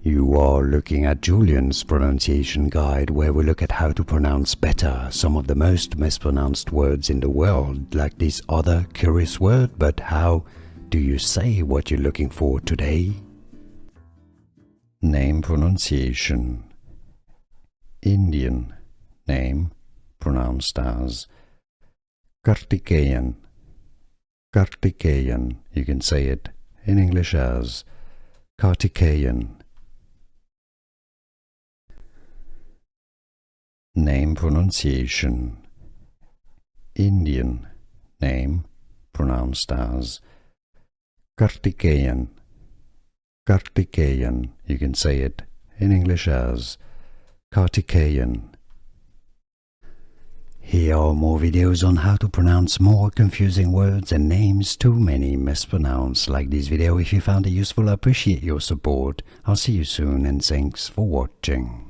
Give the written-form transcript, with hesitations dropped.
You are looking at Julian's pronunciation guide, where we look at how to pronounce better some of the most mispronounced words in the world, like this other curious word. But how do you say what you're looking for today? Name pronunciation. Indian name pronounced as Karthikeyan. Karthikeyan. You can say it in English as Karthikeyan. Name pronunciation. Indian name pronounced as Karthikeyan. Karthikeyan. You can say it in English as Karthikeyan. Here are more videos on how to pronounce more confusing words and names too many mispronounced. Like this video if you found it useful. I appreciate your support. I'll see you soon and thanks for watching.